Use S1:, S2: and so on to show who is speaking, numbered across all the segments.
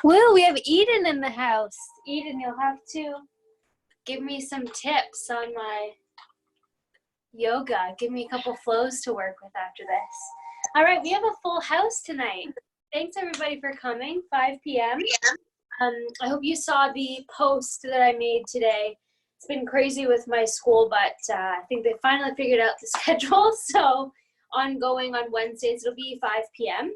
S1: Woo, we have Eden in the house. Eden, you'll have to give me some tips on my yoga. Give me a couple flows to work with after this. All right, we have a full house tonight. Thanks everybody for coming, 5 p.m. I hope you saw the post that I made today. It's been crazy with my school, but I think they finally figured out the schedule. So ongoing on Wednesdays, it'll be 5 p.m.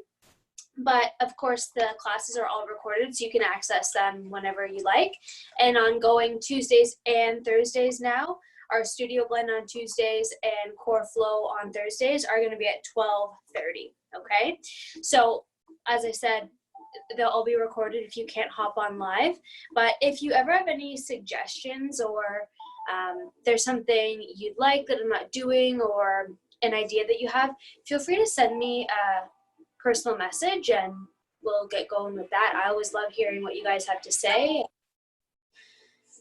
S1: But of course, the classes are all recorded, so you can access them whenever you like. And ongoing Tuesdays and Thursdays now, our Studio Ble on Tuesdays and Core Flow on Thursdays are going to be at 12:30. Okay, so as I said, they'll all be recorded if you can't hop on live. But if you ever have any suggestions or there's something you'd like that I'm not doing or an idea that you have, feel free to send me a personal message and we'll get going with that. I always love hearing what you guys have to say.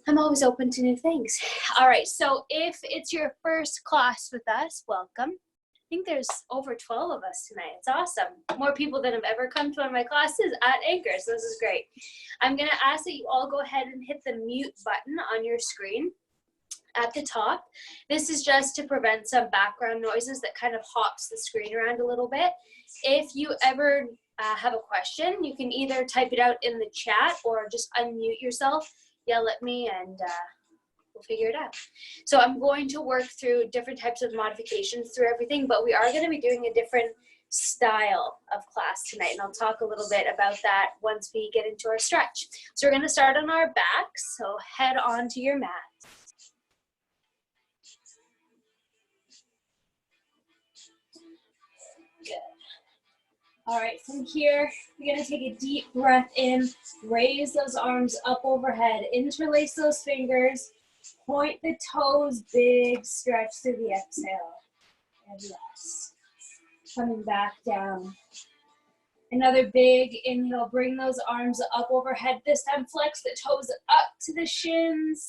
S1: I'm always open to new things. All right, so if it's your first class with us, welcome. I think there's over 12 of us tonight. It's awesome. More people than have ever come to one of my classes at Anchor, so this is great. I'm gonna ask that you all go ahead and hit the mute button on your screen at the top. This is just to prevent some background noises that kind of hops the screen around a little bit. If you ever have a question, you can either type it out in the chat or just unmute yourself, yell at me, and we'll figure it out. So I'm going to work through different types of modifications through everything, but we are going to be doing a different style of class tonight, and I'll talk a little bit about that once we get into our stretch. So we're going to start on our backs, so head on to your mat. Good. All right, from here, you're gonna take a deep breath in, raise those arms up overhead, interlace those fingers, point the toes, big stretch through the exhale, and rest. Coming back down. Another big inhale, bring those arms up overhead. This time flex the toes up to the shins,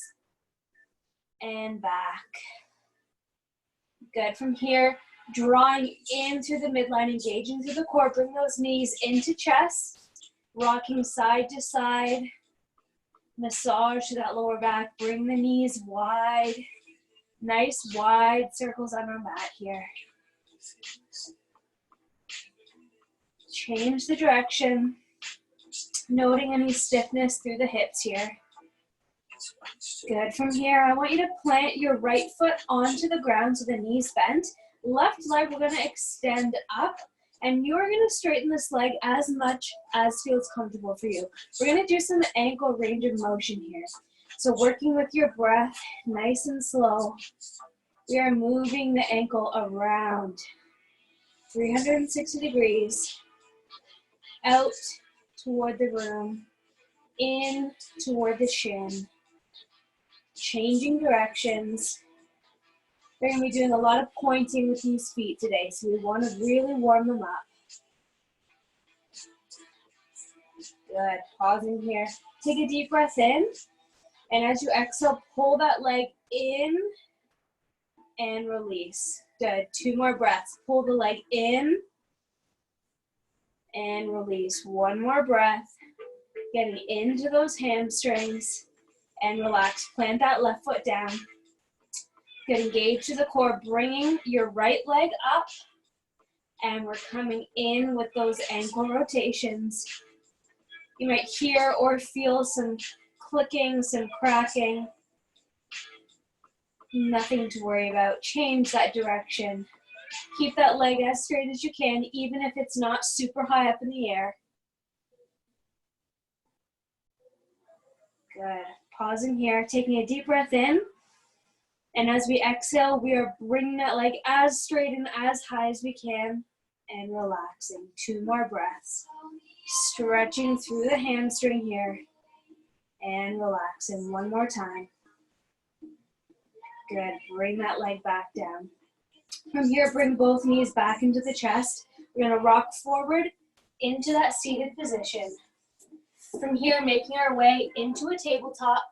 S1: and back. Good, from here, drawing in through the midline, engaging through the core. Bring those knees into chest, rocking side to side. Massage to that lower back. Bring the knees wide. Nice wide circles on our mat here. Change the direction. Noting any stiffness through the hips here. Good. From here, I want you to plant your right foot onto the ground so the knees bent. Left leg, we're going to extend up, and you're going to straighten this leg as much as feels comfortable for you. We're going to do some ankle range of motion here. So working with your breath, nice and slow, we are moving the ankle around 360 degrees, out toward the room, in toward the shin, changing directions. We're going to be doing a lot of pointing with these feet today, so we want to really warm them up. Good. Pausing here. Take a deep breath in, and as you exhale, pull that leg in and release. Good. 2 more breaths. Pull the leg in and release. 1 more breath. Getting into those hamstrings and relax. Plant that left foot down. Good, engage to the core, bringing your right leg up, and we're coming in with those ankle rotations. You might hear or feel some clicking, some cracking. Nothing to worry about. Change that direction. Keep that leg as straight as you can, even if it's not super high up in the air. Good. Pausing here, taking a deep breath in. And as we exhale, we are bringing that leg as straight and as high as we can and relaxing. 2 more breaths. Stretching through the hamstring here and relaxing. 1 more time. Good. Bring that leg back down. From here, bring both knees back into the chest. We're going to rock forward into that seated position. From here, making our way into a tabletop.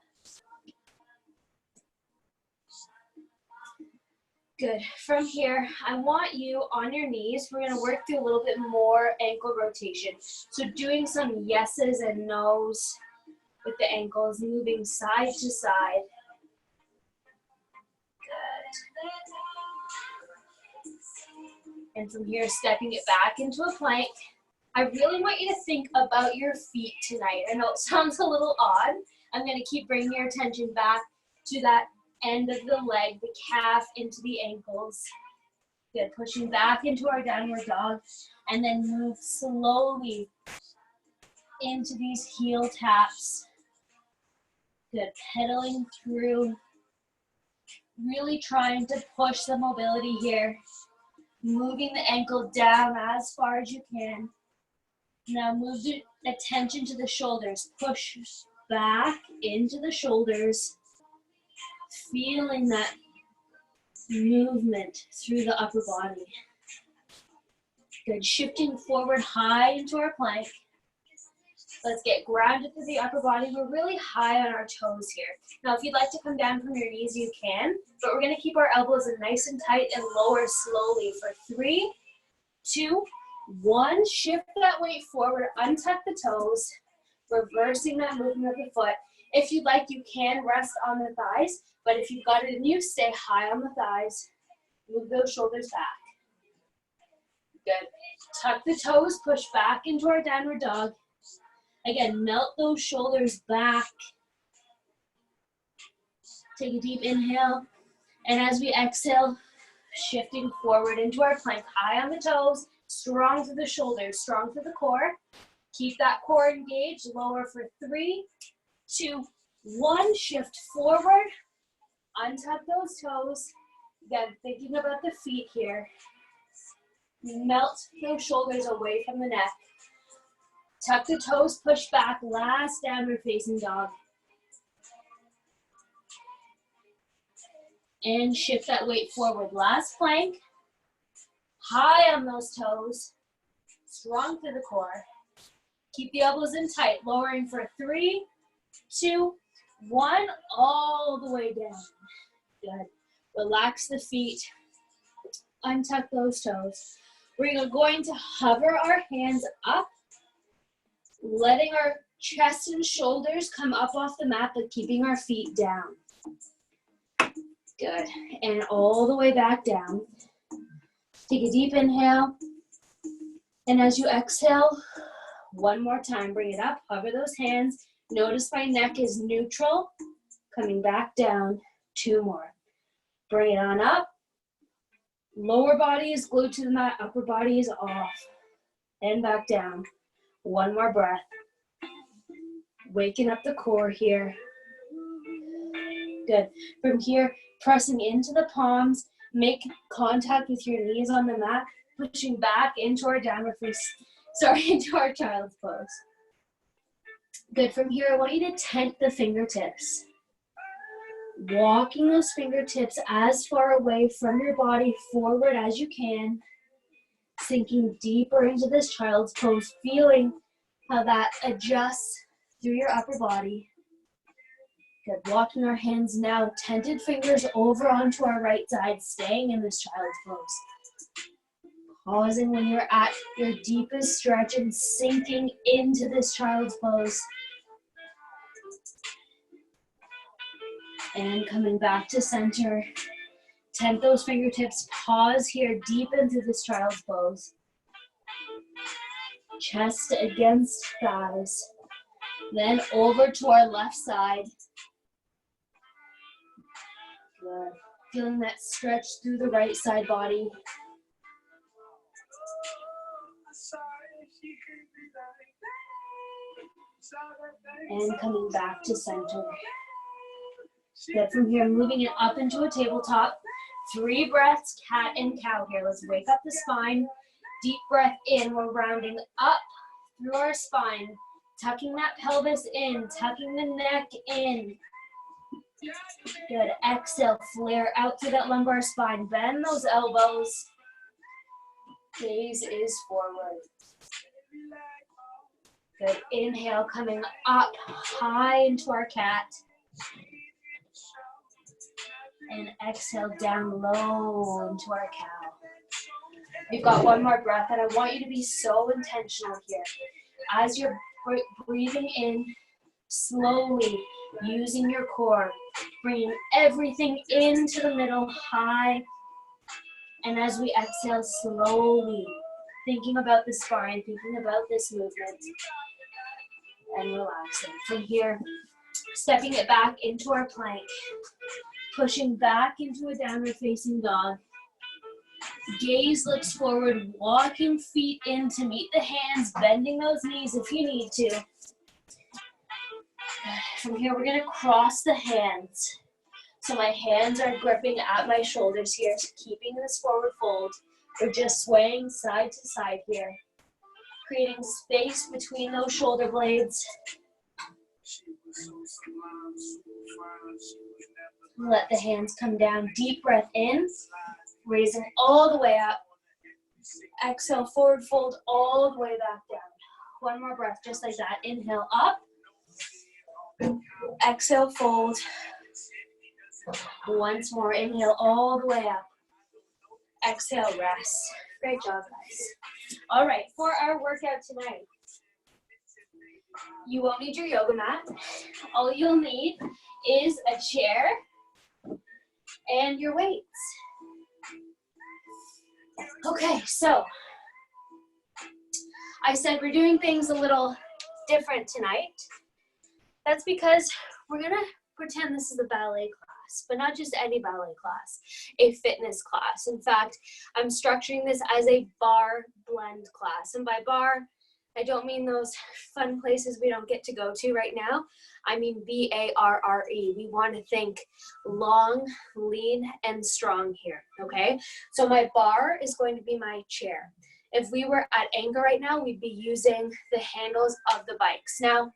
S1: Good. From here, I want you on your knees. We're going to work through a little bit more ankle rotation. So doing some yeses and nos with the ankles, moving side to side. Good. And from here, stepping it back into a plank. I really want you to think about your feet tonight. I know it sounds a little odd. I'm going to keep bringing your attention back to that end of the leg, the calf into the ankles. Good, pushing back into our downward dog, and then move slowly into these heel taps. Good, pedaling through, really trying to push the mobility here. Moving the ankle down as far as you can. Now move the attention to the shoulders. Push back into the shoulders. Feeling that movement through the upper body. Good, shifting forward high into our plank. Let's get grounded through the upper body. We're really high on our toes here. Now, if you'd like to come down from your knees, you can, but we're gonna keep our elbows in nice and tight and lower slowly for 3, 2, 1. Shift that weight forward, untuck the toes, reversing that movement of the foot. If you'd like, you can rest on the thighs, but if you've got it in you, stay high on the thighs. Move those shoulders back. Good. Tuck the toes, push back into our downward dog. Again, melt those shoulders back. Take a deep inhale. And as we exhale, shifting forward into our plank, high on the toes, strong through the shoulders, strong through the core. Keep that core engaged, lower for 3, 2, 1. Shift forward, untuck those toes. Again, thinking about the feet here. Melt those shoulders away from the neck. Tuck the toes, push back, last downward facing dog. And shift that weight forward. Last plank. High on those toes. Strong through the core. Keep the elbows in tight. Lowering for 3, 2, 1. All the way down. Good. Relax the feet. Untuck those toes. We're going to hover our hands up, letting our chest and shoulders come up off the mat, but keeping our feet down. Good. And all the way back down. Take a deep inhale. And as you exhale, one more time, bring it up, hover those hands. Notice my neck is neutral. Coming back down, 2 more. Bring it on up. Lower body is glued to the mat, upper body is off. And back down. 1 more breath. Waking up the core here. Good. From here, pressing into the palms, make contact with your knees on the mat, pushing back into our into our child's pose. Good. From here, I want you to tent the fingertips. Walking those fingertips as far away from your body forward as you can. Sinking deeper into this child's pose, feeling how that adjusts through your upper body. Good. Walking our hands now, tented fingers over onto our right side, staying in this child's pose. Pausing when you're at your deepest stretch and sinking into this child's pose. And coming back to center. Tent those fingertips, pause here, deep into this child's pose. Chest against thighs. Then over to our left side. Good. Feeling that stretch through the right side body. And coming back to center. Good. From here, moving it up into a tabletop. 3 breaths, cat and cow here. Let's wake up the spine. Deep breath in. We're rounding up through our spine. Tucking that pelvis in. Tucking the neck in. Good. Exhale. Flare out through that lumbar spine. Bend those elbows. Gaze is forward. Good. Inhale. Coming up high into our cat. And exhale down low into our cow. We've got one more breath, and I want you to be so intentional here. As you're breathing in, slowly using your core, bringing everything into the middle, high. And as we exhale, slowly thinking about the spine, thinking about this movement, and relaxing. From here, stepping it back into our plank, pushing back into a downward facing dog. Gaze looks forward, walking feet in to meet the hands, bending those knees if you need to. From here, we're gonna cross the hands. So my hands are gripping at my shoulders here, keeping this forward fold. We're just swaying side to side here, creating space between those shoulder blades. Let the hands come down. Deep breath in, raising all the way up. Exhale, forward fold all the way back down. One more breath, just like that. Inhale, up. Exhale, fold. Once more, inhale all the way up. Exhale, rest. Great job, guys. All right, for our workout tonight, you won't need your yoga mat. All you'll need is a chair and your weights. Okay, so I said we're doing things a little different tonight. That's because we're gonna pretend this is a ballet class, but not just any ballet class, a fitness class. In fact, I'm structuring this as a bar blend class. And by bar, I don't mean those fun places we don't get to go to right now. I mean B-A-R-R-E. We want to think long, lean, and strong here, okay? So my bar is going to be my chair. If we were at anchor right now, we'd be using the handles of the bikes. Now,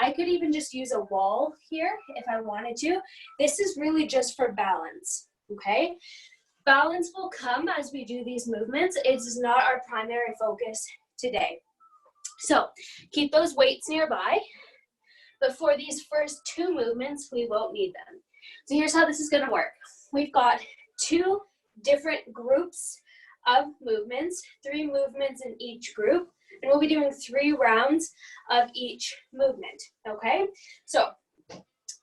S1: I could even just use a wall here if I wanted to. This is really just for balance, okay? Balance will come as we do these movements. It is not our primary focus today. So keep those weights nearby, but for these first two movements, we won't need them. So here's how this is gonna work. We've got two different groups of movements, 3 movements in each group, and we'll be doing 3 rounds of each movement, okay? So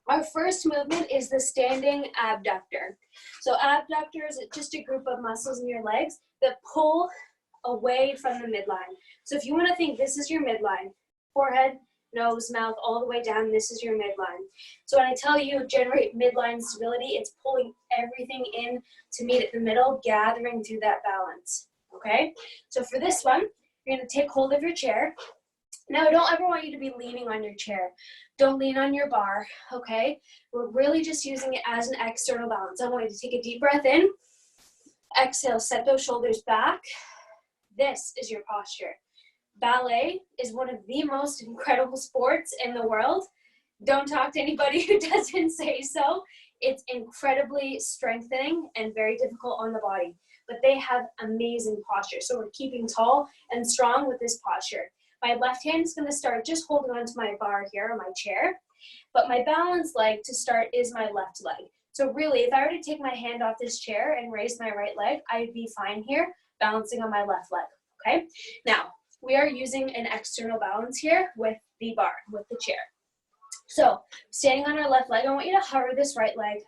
S1: our first movement is the standing abductor. So abductor is just a group of muscles in your legs that pull away from the midline. So if you want to think this is your midline, forehead, nose, mouth, all the way down, this is your midline. So when I tell you generate midline stability, it's pulling everything in to meet at the middle, gathering through that balance, okay? So for this one, you're going to take hold of your chair. Now, I don't ever want you to be leaning on your chair. Don't lean on your bar, okay? We're really just using it as an external balance. I want you to take a deep breath in. Exhale, set those shoulders back. This is your posture. Ballet is one of the most incredible sports in the world. Don't talk to anybody who doesn't say so. It's incredibly strengthening and very difficult on the body, but they have amazing posture. So we're keeping tall and strong with this posture. My left hand is going to start just holding onto my bar here, or my chair, but my balance leg to start is my left leg. So really, if I were to take my hand off this chair and raise my right leg, I'd be fine here, balancing on my left leg, okay? Now, we are using an external balance here with the bar, with the chair. So, standing on our left leg, I want you to hover this right leg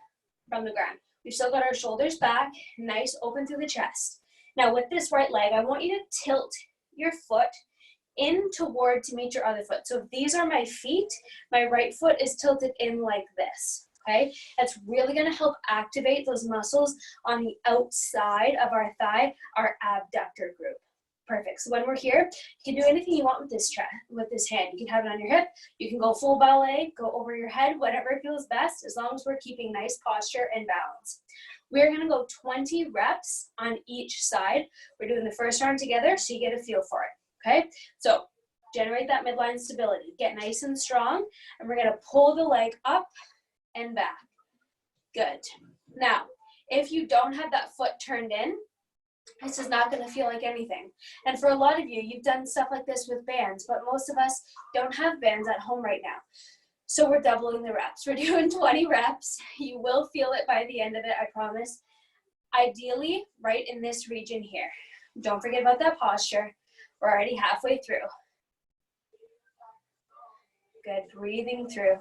S1: from the ground. We've still got our shoulders back, nice open through the chest. Now, with this right leg, I want you to tilt your foot in toward to meet your other foot. So if these are my feet, my right foot is tilted in like this, okay? That's really gonna help activate those muscles on the outside of our thigh, our abductor group. Perfect. So when we're here, you can do anything you want with this hand. You can have it on your hip. You can go full ballet, go over your head, whatever feels best, as long as we're keeping nice posture and balance. We're going to go 20 reps on each side. We're doing the first round together, so you get a feel for it. Okay? So generate that midline stability. Get nice and strong, and we're going to pull the leg up and back. Good. Now, if you don't have that foot turned in, this is not going to feel like anything. And for a lot of you, you've done stuff like this with bands, but most of us don't have bands at home right now. So we're doubling the reps. We're doing 20 reps. You will feel it by the end of it, I promise. Ideally, right in this region here. Don't forget about that posture. We're already halfway through. Good, breathing through.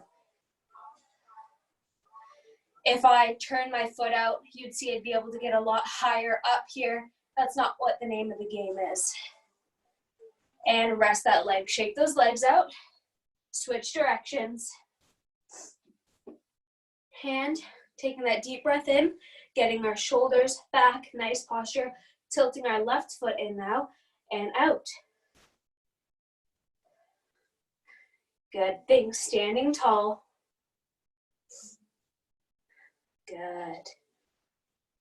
S1: If I turn my foot out, you'd see I'd be able to get a lot higher up here. That's not what the name of the game is. And rest that leg. Shake those legs out. Switch directions. And taking that deep breath in, getting our shoulders back, nice posture, tilting our left foot in now, and out. Good thing, standing tall. Good.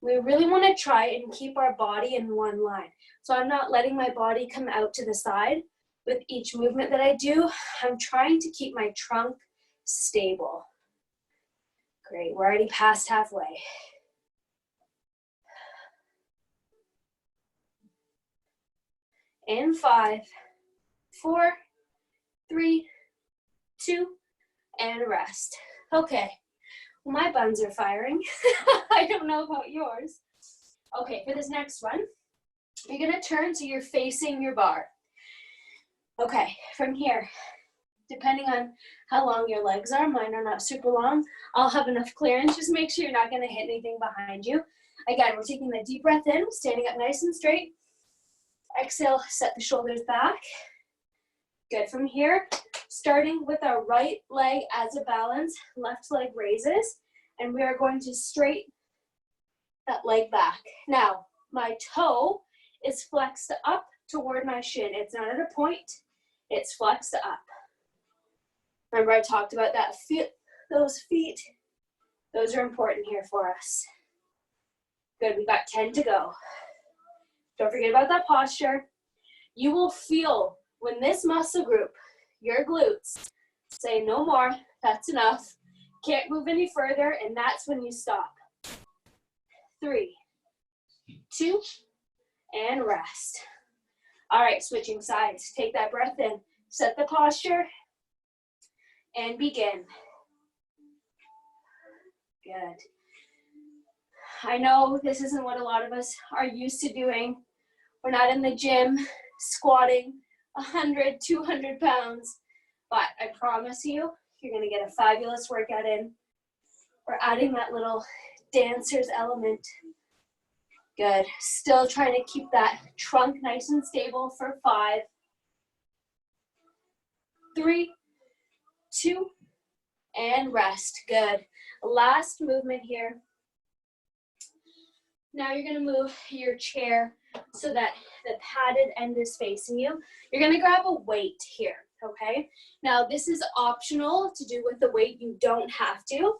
S1: We really want to try and keep our body in one line. So I'm not letting my body come out to the side. With each movement that I do, I'm trying to keep my trunk stable. Great, we're already past halfway. In 5, 4, 3, 2, and rest. Okay, well, my buns are firing. I don't know about yours. Okay, for this next one, you're gonna turn so you're facing your bar. Okay, from here, depending on how long your legs are, mine are not super long, I'll have enough clearance. Just make sure you're not gonna hit anything behind you. Again, we're taking that deep breath in, standing up nice and straight. Exhale, set the shoulders back. Good, from here, starting with our right leg as a balance, left leg raises, and we are going to straight that leg back. Now, my toe is flexed up toward my shin. It's not at a point, it's flexed up. Remember I talked about that those feet. Those are important here for us. Good, we got 10 to go. Don't forget about that posture. You will feel when this muscle group, your glutes, say no more, that's enough, can't move any further, and that's when you stop. 3, 2, and rest. All right, switching sides. Take that breath in, set the posture, and begin. Good. I know this isn't what a lot of us are used to doing. We're not in the gym squatting 100, 200 pounds, but I promise you, you're gonna get a fabulous workout in. We're adding that little dancer's element. Good, still trying to keep that trunk nice and stable for 5, 3, 2, and rest. Good, last movement here. Now you're gonna move your chair so that the padded end is facing you. You're gonna grab a weight here, okay? Now this is optional to do with the weight, you don't have to.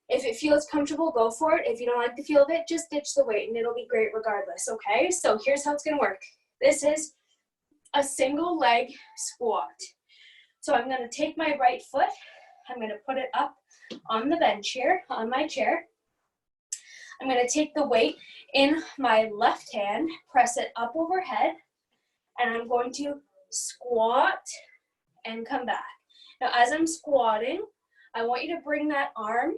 S1: If it feels comfortable, go for it. If you don't like the feel of it, just ditch the weight and it'll be great regardless, okay? So here's how it's gonna work. This is a single leg squat. So I'm gonna take my right foot, I'm gonna put it up on the bench here, on my chair. I'm gonna take the weight in my left hand, press it up overhead, and I'm going to squat and come back. Now, as I'm squatting, I want you to bring that arm,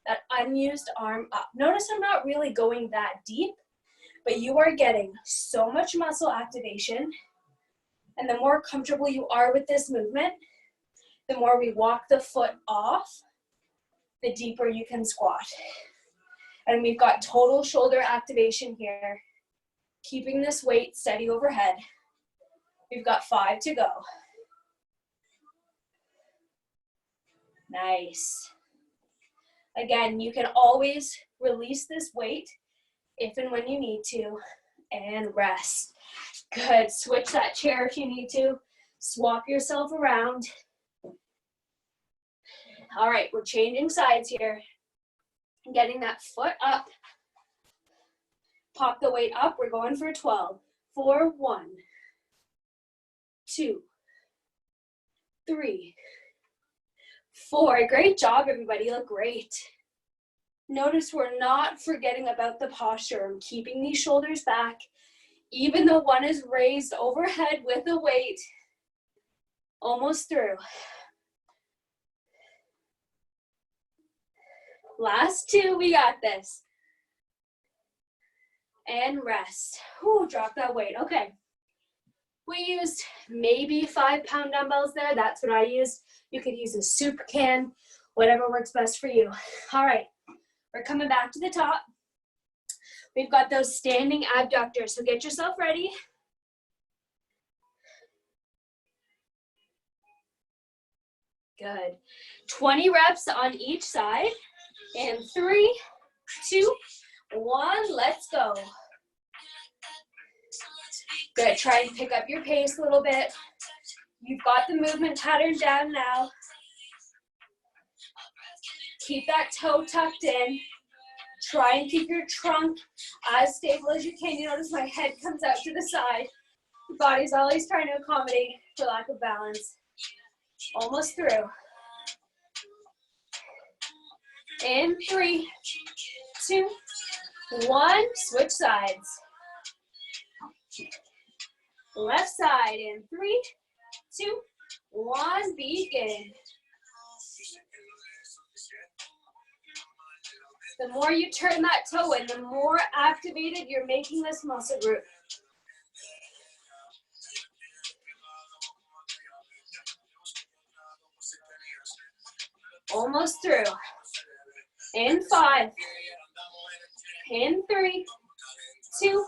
S1: that unused arm up. Notice I'm not really going that deep, but you are getting so much muscle activation, and the more comfortable you are with this movement, the more we walk the foot off, the deeper you can squat. And we've got total shoulder activation here. Keeping this weight steady overhead. We've got 5 to go. Nice. Again, you can always release this weight if and when you need to, and rest. Good, switch that chair if you need to. Swap yourself around. All right, we're changing sides here. Getting that foot up. Pop the weight up. We're going for 12. 4, 1, 2, 3, 4. Great job, everybody. You look great. Notice we're not forgetting about the posture. I'm keeping these shoulders back. Even though one is raised overhead with a weight. Almost through. Last two, we got this. And rest. Whew, drop that weight. Okay. We used maybe 5-pound dumbbells there. That's what I used. You could use a soup can, whatever works best for you. All right, we're coming back to the top. We've got those standing abductors, so get yourself ready. Good. 20 reps on each side. And 3, 2, 1, let's go. Good, try and pick up your pace a little bit. You've got the movement pattern down now. Keep that toe tucked in. Try and keep your trunk as stable as you can. You notice my head comes out to the side. The body's always trying to accommodate for lack of balance. Almost through. In 3, 2, 1, switch sides. Left side in 3, 2, 1, begin. The more you turn that toe in, the more activated you're making this muscle group. Almost through. In 5, in 3, 2,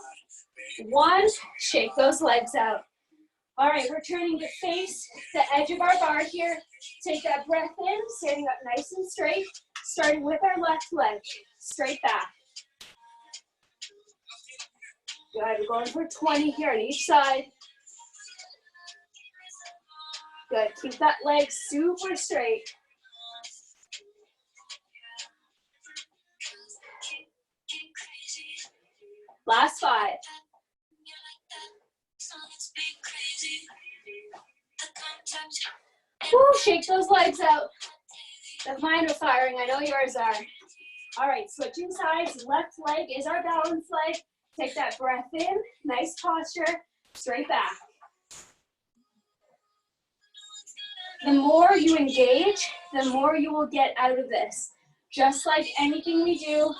S1: 1, shake those legs out. All right, we're turning to face the edge of our bar here. Take that breath in, standing up nice and straight, starting with our left leg, straight back. Good, we're going for 20 here on each side. Good, keep that leg super straight. Last 5. Woo, shake those legs out. The mine are firing, I know yours are. All right, switching sides, left leg is our balance leg. Take that breath in, nice posture, straight back. The more you engage, the more you will get out of this. Just like anything we do,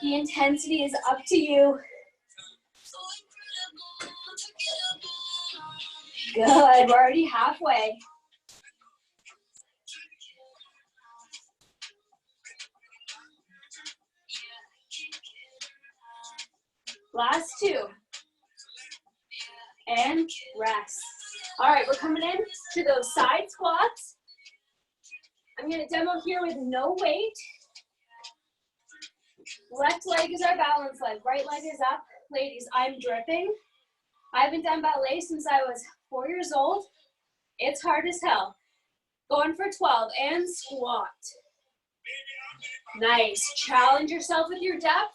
S1: the intensity is up to you. Good, we're already halfway. Last 2. And rest. All right, we're coming in to those side squats. I'm gonna demo here with no weight. Left leg is our balance leg. Right leg is up. Ladies, I'm dripping. I haven't done ballet since I was 4 years old. It's hard as hell. Going for 12 and squat. Nice. Challenge yourself with your depth,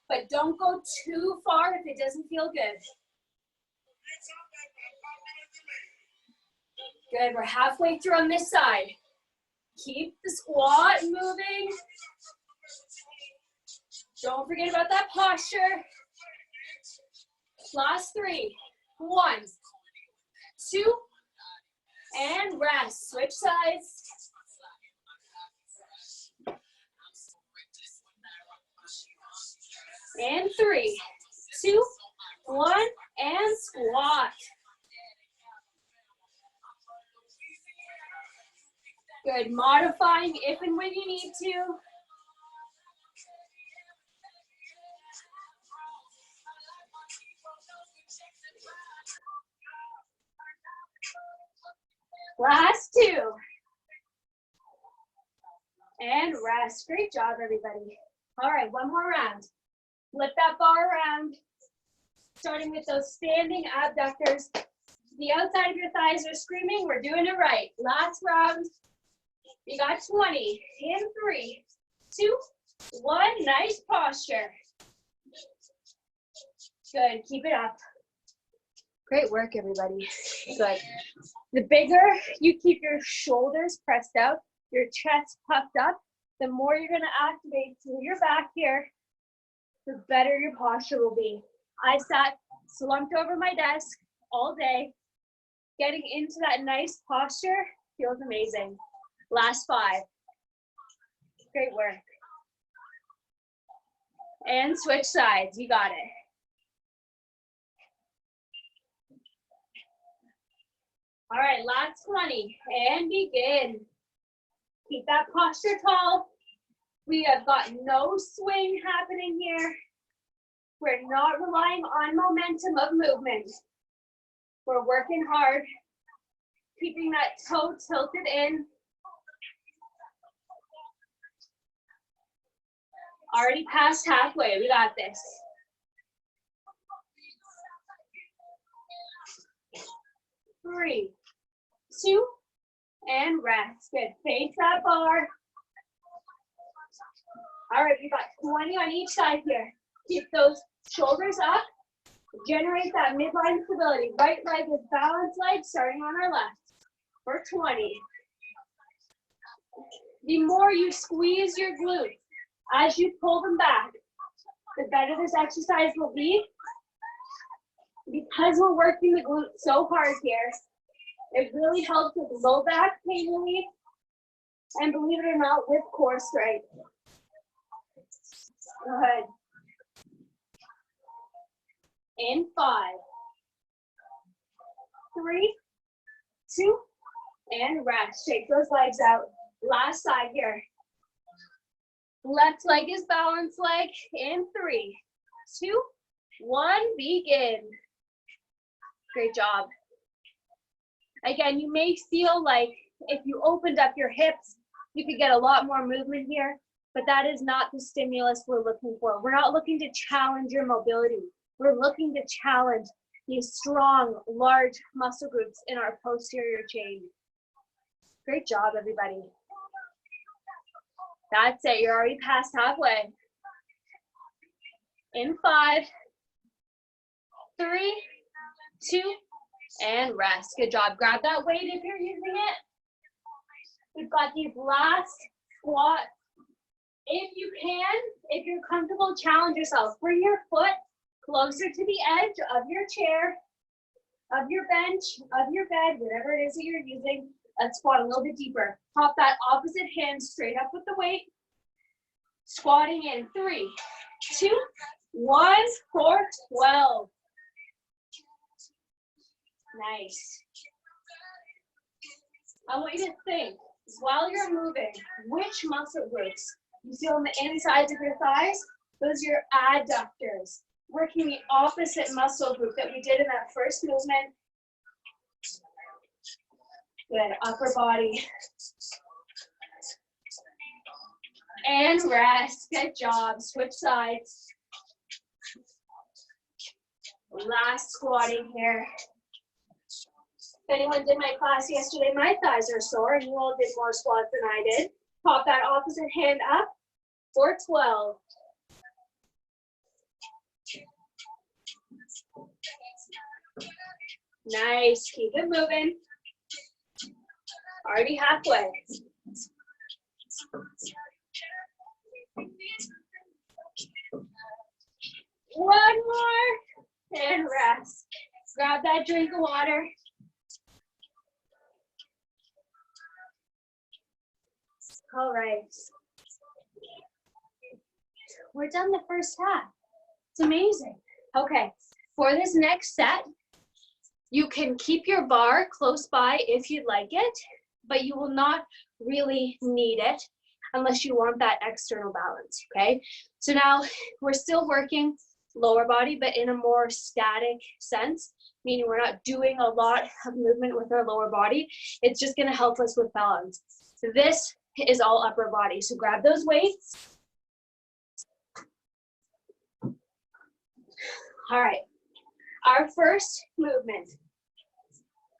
S1: but don't go too far if it doesn't feel good. Good, we're halfway through on this side. Keep the squat moving. Don't forget about that posture. Last 3, 1, 2, and rest. Switch sides. And 3, 2, 1, and squat. Good, modifying if and when you need to. Last 2. And rest. Great job, everybody. All right, one more round. Flip that bar around, starting with those standing abductors. The outside of your thighs are screaming, we're doing it right. Last round. You got 20. In 3, 2, 1. Nice posture. Good, keep it up. Great work, everybody. Good. The bigger you keep your shoulders pressed out, your chest puffed up, the more you're gonna activate through your back here, the better your posture will be. I sat slumped over my desk all day. Getting into that nice posture feels amazing. Last 5. Great work. And switch sides, you got it. All right, last 20, and begin. Keep that posture tall. We have got no swing happening here. We're not relying on momentum of movement. We're working hard, keeping that toe tilted in. Already past halfway, we got this. Three, two, and rest. Good, face that bar. All right, we got 20 on each side here. Keep those shoulders up. Generate that midline stability. Right leg is balanced leg, starting on our left for 20. The more you squeeze your glutes as you pull them back, the better this exercise will be. Because we're working the glutes so hard here, it really helps with low back pain relief, and believe it or not, with core strength. Good. In 5, 3, 2, and rest. Shake those legs out. Last side here. Left leg is balanced leg. In 3, 2, 1, begin. Great job. Again, you may feel like if you opened up your hips, you could get a lot more movement here, but that is not the stimulus we're looking for. We're not looking to challenge your mobility. We're looking to challenge these strong, large muscle groups in our posterior chain. Great job, everybody. That's it, you're already past halfway. In 5, 3, 2, and rest. Good job. Grab that weight if you're using it. We've got these last squats. If you can, if you're comfortable, challenge yourself. Bring your foot closer to the edge of your chair, of your bench, of your bed, whatever it is that you're using. Let's squat a little bit deeper. Pop that opposite hand straight up with the weight. Squatting in 3, 2, 1 for 12. Nice. I want you to think, while you're moving, which muscle groups you feel on the insides of your thighs? Those are your adductors. Working the opposite muscle group that we did in that first movement. Good, upper body. And rest, good job. Switch sides. Last squatting here. If anyone did my class yesterday, my thighs are sore, and you all did more squats than I did. Pop that opposite hand up for 12. Nice, keep it moving. Already halfway. One more, and rest. Grab that drink of water. All right. We're done the first half. It's amazing. Okay, for this next set, you can keep your bar close by if you'd like it, but you will not really need it unless you want that external balance, okay? So now we're still working lower body, but in a more static sense, meaning we're not doing a lot of movement with our lower body. It's just gonna help us with balance. So this is all upper body. So grab those weights. All right, our first movement.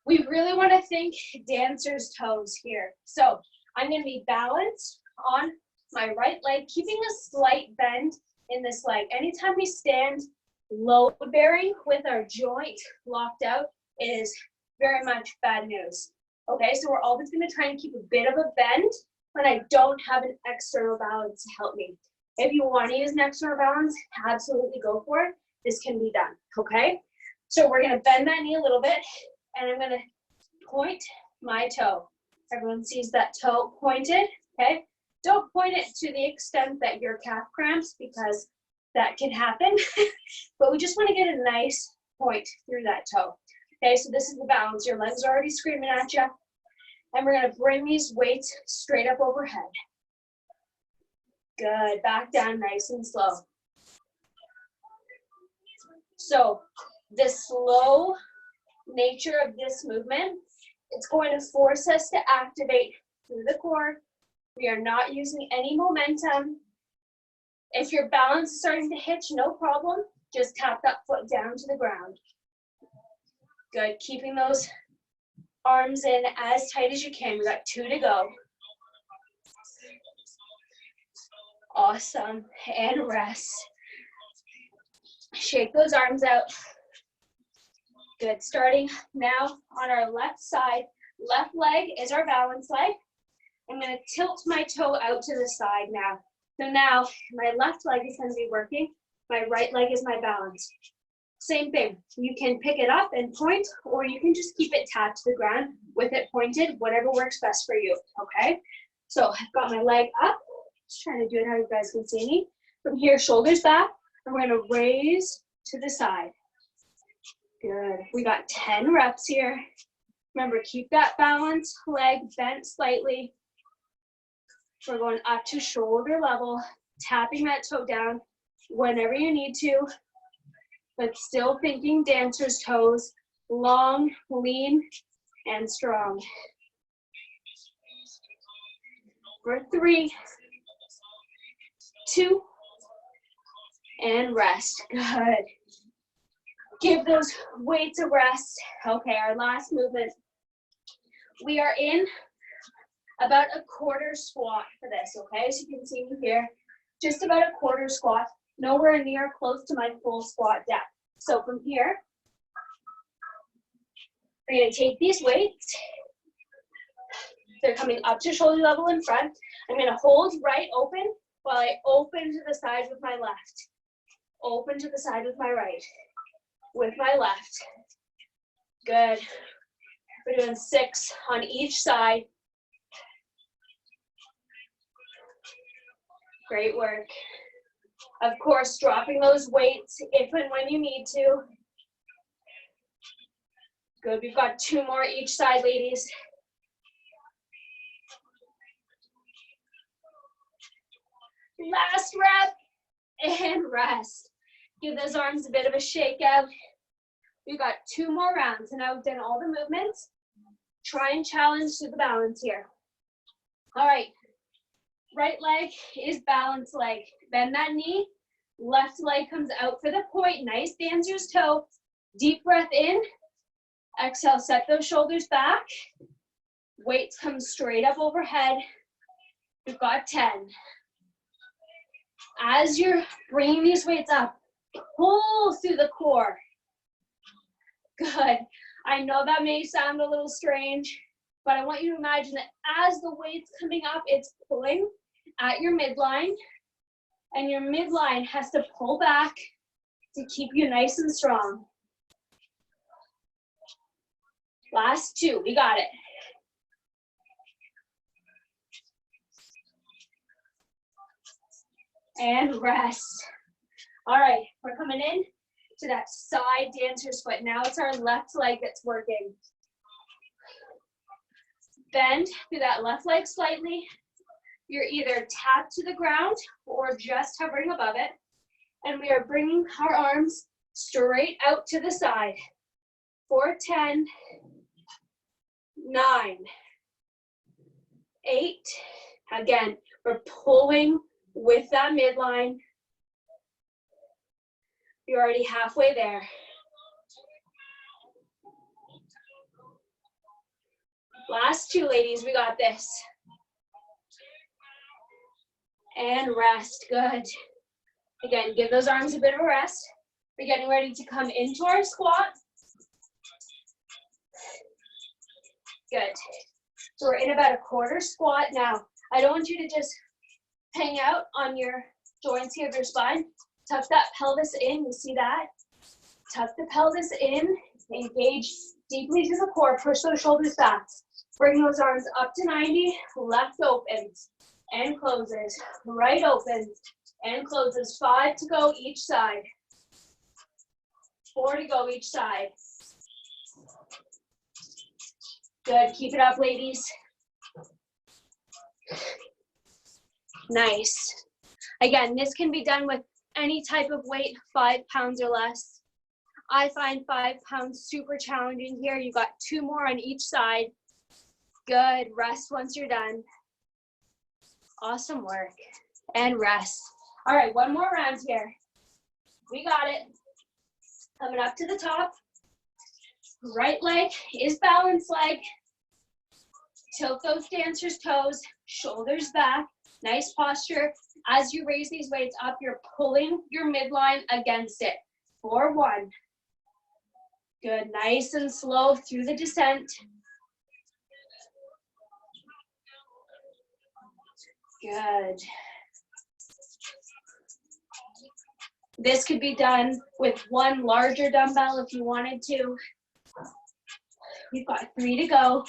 S1: We really want to think dancer's toes here. So I'm going to be balanced on my right leg, keeping a slight bend in this leg. Anytime we stand load bearing with our joint locked out, it is very much bad news. Okay, so we're always going to try and keep a bit of a bend when I don't have an external balance to help me. If you want to use an external balance, absolutely go for it. This can be done, okay? So we're gonna bend that knee a little bit, and I'm gonna point my toe. Everyone sees that toe pointed, okay? Don't point it to the extent that your calf cramps, because that can happen, but we just want to get a nice point through that toe. Okay, so this is the balance. Your legs are already screaming at you, and we're going to bring these weights straight up overhead. Good, back down nice and slow. So the slow nature of this movement, it's going to force us to activate through the core. We are not using any momentum. If your balance is starting to hitch, no problem. Just tap that foot down to the ground. Good, keeping those arms in as tight as you can. We got 2 to go. Awesome, and rest. Shake those arms out. Good, starting now on our left side. Left leg is our balance leg. I'm gonna tilt my toe out to the side now. So now my left leg is gonna be working. My right leg is my balance. Same thing, you can pick it up and point, or you can just keep it tapped to the ground with it pointed, whatever works best for you, okay? So I've got my leg up, just trying to do it how you guys can see me. From here, shoulders back, and we're gonna raise to the side. Good, we got 10 reps here. Remember, keep that balance, leg bent slightly. We're going up to shoulder level, tapping that toe down whenever you need to, but still thinking dancer's toes, long, lean, and strong. For 3, 2, and rest. Good. Give those weights a rest. Okay, our last movement. We are in about a quarter squat for this, okay? So you can see me here, just about a quarter squat, nowhere near close to my full squat depth. So from here, we're gonna take these weights. They're coming up to shoulder level in front. I'm gonna hold right open while I open to the side with my left. Open to the side with my right. With my left. Good. We're doing 6 on each side. Great work. Of course, dropping those weights if and when you need to. Good, we've got 2 more each side, ladies. Last rep, and rest. Give those arms a bit of a shake out. We've got 2 more rounds, and now we've done all the movements. Try and challenge to the balance here. All right. Right leg is balance leg. Bend that knee. Left leg comes out for the point. Nice dancer's toe. Deep breath in. Exhale, set those shoulders back. Weights come straight up overhead. We've got 10. As you're bringing these weights up, pull through the core. Good. I know that may sound a little strange, but I want you to imagine that as the weight's coming up, it's pulling at your midline, and your midline has to pull back to keep you nice and strong. Last 2, we got it. And rest. All right, we're coming in to that side dancer's foot. Now it's our left leg that's working. Bend through that left leg slightly. You're either tapped to the ground or just hovering above it. And we are bringing our arms straight out to the side. For 10, 9, 8. Again, we're pulling with that midline. You're already halfway there. Last 2, ladies, we got this. And rest, good. Again, give those arms a bit of a rest. We're getting ready to come into our squat. Good. So we're in about a quarter squat now. I don't want you to just hang out on your joints here of your spine. Tuck that pelvis in, you see that? Tuck the pelvis in, engage deeply to the core, push those shoulders back. Bring those arms up to 90, left opens and closes, right opens And closes. 5 to go each side. 4 to go each side. Good, keep it up, ladies. Nice. Again, this can be done with any type of weight, 5 pounds or less. I find 5 pounds super challenging here. You got 2 more on each side. Good, rest once you're done. Awesome work. And rest. All right, one more round here. We got it. Coming up to the top. Right leg is balance leg. Tilt those dancer's toes, shoulders back. Nice posture. As you raise these weights up, you're pulling your midline against it. 4, 1. Good, nice and slow through the descent. Good. This could be done with one larger dumbbell if you wanted to. We've got 3 to go.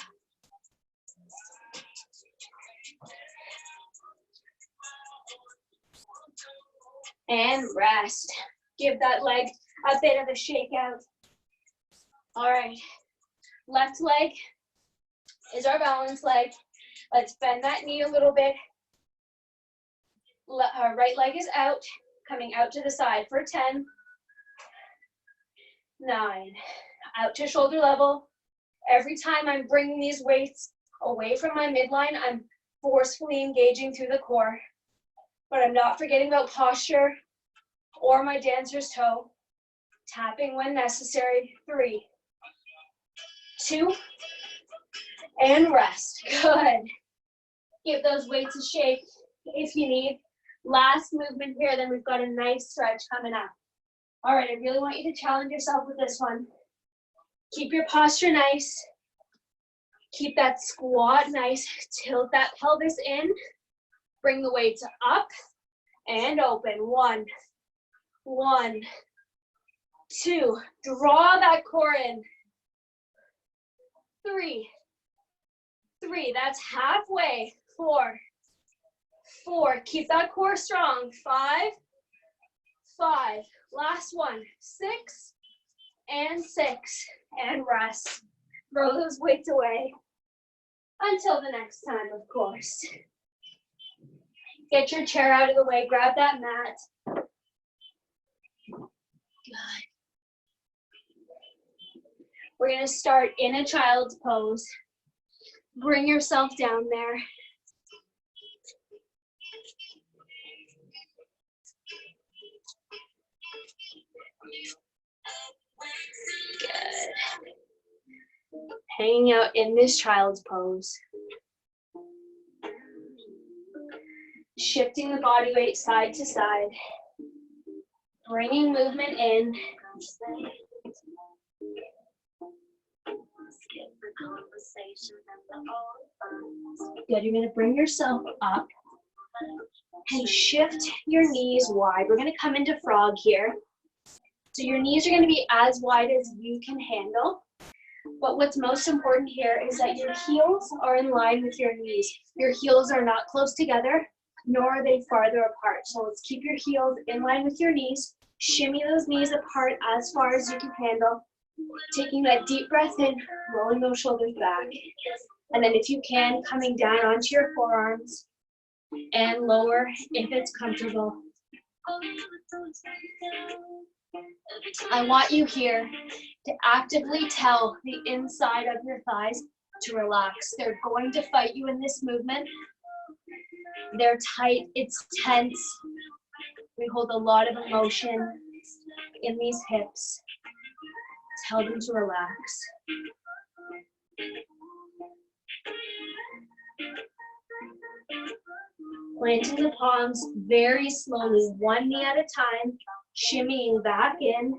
S1: And rest. Give that leg a bit of a shake out. All right, left leg is our balance leg. Let's bend that knee a little bit. Our right leg is out, coming out to the side for 10, 9, out to shoulder level. Every time I'm bringing these weights away from my midline, I'm forcefully engaging through the core, but I'm not forgetting about posture or my dancer's toe. Tapping when necessary. 3, 2, and rest. Good. Give those weights a shake if you need. Last movement here, then we've got a nice stretch coming up. All right, I really want you to challenge yourself with this one. Keep your posture nice. Keep that squat nice. Tilt that pelvis in. Bring the weights up and open. 1, 1, 2. Draw that core in. 3, 3. That's halfway. 4, 4. Keep that core strong. 5, 5. Last one. 6, and 6. And rest. Throw those weights away. Until the next time, of course. Get your chair out of the way. Grab that mat. Good. We're going to start in a child's pose. Bring yourself down there. Good. Hanging out in this child's pose. Shifting the body weight side to side. Bringing movement in. Good, you're gonna bring yourself up and shift your knees wide. We're gonna come into frog here. So your knees are gonna be as wide as you can handle. But what's most important here is that your heels are in line with your knees. Your heels are not close together, nor are they farther apart. So let's keep your heels in line with your knees. Shimmy those knees apart as far as you can handle. Taking that deep breath in, rolling those shoulders back. And then if you can, coming down onto your forearms and lower if it's comfortable. I want you here to actively tell the inside of your thighs to relax. They're going to fight you in this movement. They're tight, it's tense. We hold a lot of emotion in these hips. Tell them to relax. Planting the palms very slowly, one knee at a time, shimmying back in.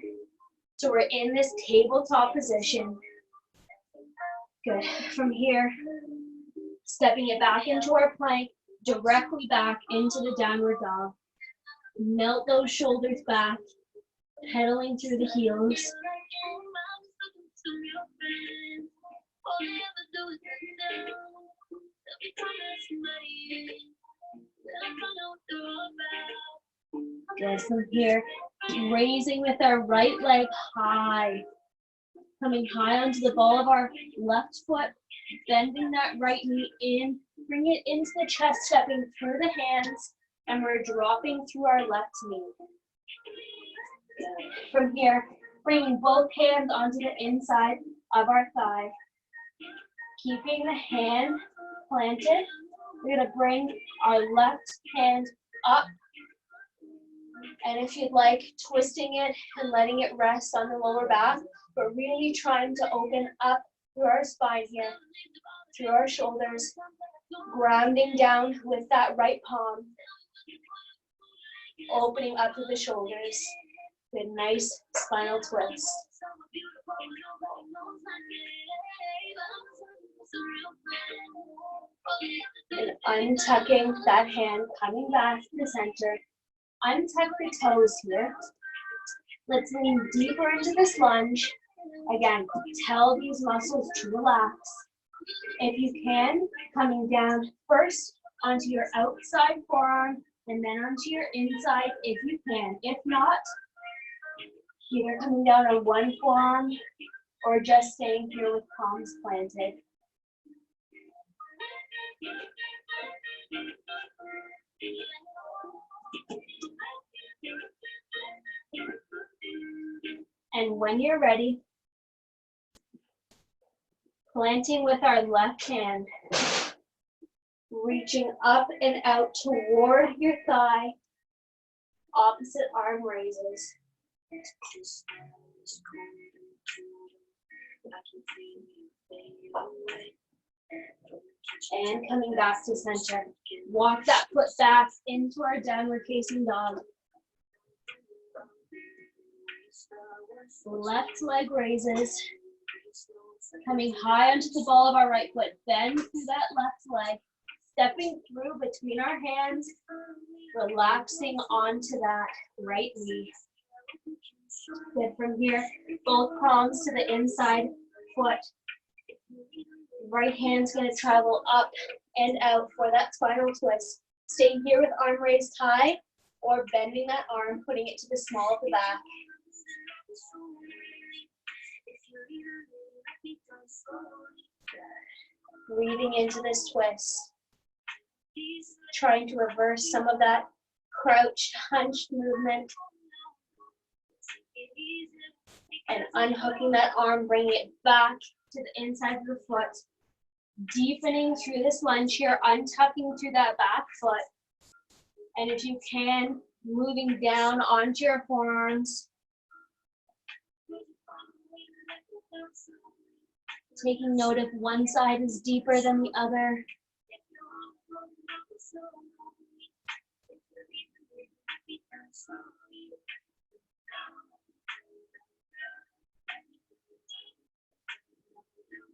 S1: So we're in this tabletop position. Good. From here, stepping it back into our plank, directly back into the downward dog. Melt those shoulders back, pedaling through the heels. Good. From here, raising with our right leg high. Coming high onto the ball of our left foot, bending that right knee in, bring it into the chest, stepping through the hands, and we're dropping through our left knee. From here, bringing both hands onto the inside of our thigh. Keeping the hand planted, we're gonna bring our left hand up. And if you'd like, twisting it and letting it rest on the lower back, but really trying to open up through our spine here, through our shoulders, grounding down with that right palm, opening up through the shoulders with a nice spinal twist. And untucking that hand, coming back to the center. Untuck the toes here. Let's lean deeper into this lunge. Again, tell these muscles to relax. If you can, coming down first onto your outside forearm and then onto your inside if you can. If not, either coming down on one forearm or just staying here with palms planted. And when you're ready, planting with our left hand, reaching up and out toward your thigh, opposite arm raises. And coming back to center. Walk that foot back into our downward facing dog. Left leg raises. Coming high onto the ball of our right foot. Bend through that left leg. Stepping through between our hands. Relaxing onto that right knee. Good. From here, both palms to the inside foot. Right hand's going to travel up and out for that spinal twist. Staying here with arm raised high or bending that arm, putting it to the small of the back. Breathing into this twist. Trying to reverse some of that crouched, hunched movement. And unhooking that arm, bringing it back to the inside of the foot. Deepening through this lunge here, untucking through that back foot. And if you can, moving down onto your forearms. Taking note if one side is deeper than the other.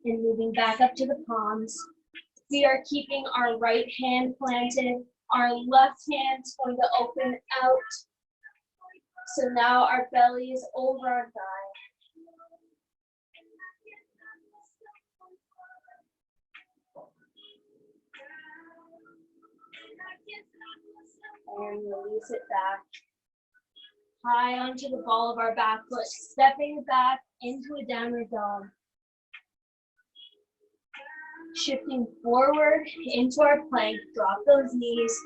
S1: And moving back up to the palms. We are keeping our right hand planted. Our left hand's going to open out. So now our belly is over our thigh. And release it back. High onto the ball of our back foot, stepping back into a downward dog. Shifting forward into our plank, drop those knees,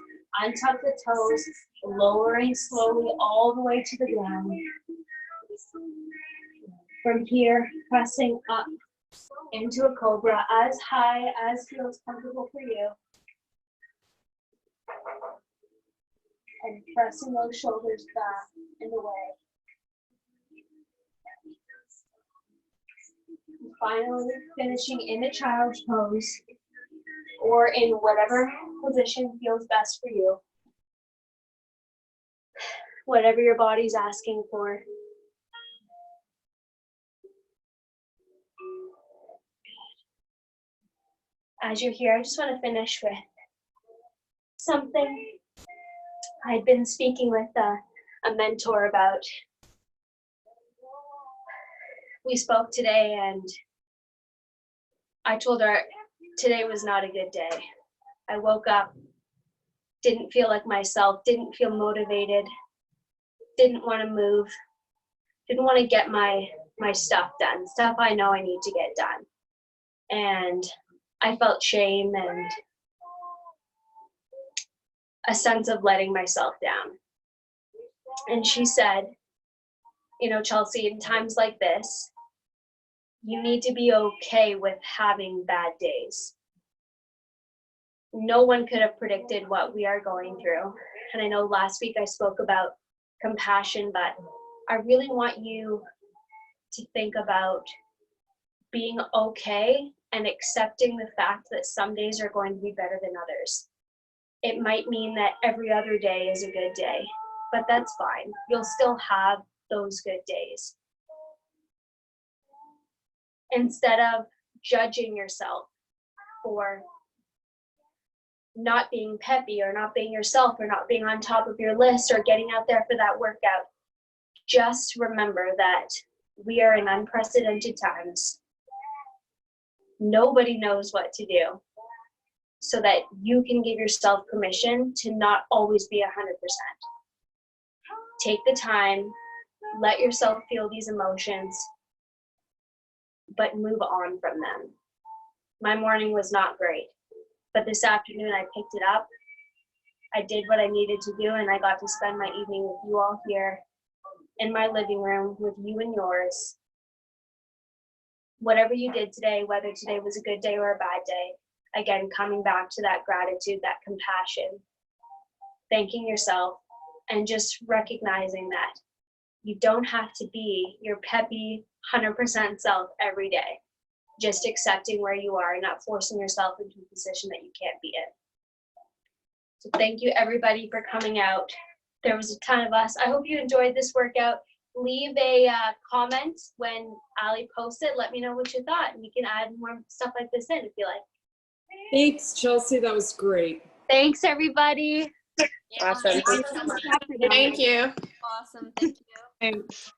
S1: untuck the toes, lowering slowly all the way to the ground. From here, pressing up into a cobra as high as feels comfortable for you. And pressing those shoulders back and away. Finally, finishing in a child's pose or in whatever position feels best for you. Whatever your body's asking for. As you're here, I just want to finish with something I'd been speaking with a mentor about. We spoke today and I told her today was not a good day. I woke up, didn't feel like myself, didn't feel motivated. didn't want to move, didn't want to get my stuff done, stuff I know I need to get done. And I felt shame and a sense of letting myself down. And she said, you know, Chelsea, in times like this, you need to be okay with having bad days. No one could have predicted what we are going through. And I know last week I spoke about compassion, but I really want you to think about being okay and accepting the fact that some days are going to be better than others. It might mean that every other day is a good day, but that's fine. You'll still have those good days. Instead of judging yourself for not being peppy or not being yourself or not being on top of your list or getting out there for that workout, just remember that we are in unprecedented times. Nobody knows what to do, so that you can give yourself permission to not always be 100%. Take the time, let yourself feel these emotions, but move on from them. My morning was not great, but this afternoon I picked it up. I did what I needed to do, and I got to spend my evening with you all here in my living room with you and yours. Whatever you did today, whether today was a good day or a bad day, again, coming back to that gratitude, that compassion, thanking yourself, and just recognizing that you don't have to be your peppy 100% self every day. Just accepting where you are and not forcing yourself into a position that you can't be in. So thank you everybody for coming out. There was a ton of us. I hope you enjoyed this workout. Leave a comment when Ali posts it. Let me know what you thought, and we can add more stuff like this in if you like.
S2: Thanks, Chelsea. That was great.
S1: Thanks, everybody.
S3: Awesome. Thank you.
S4: Awesome. Thank you.
S2: Thanks.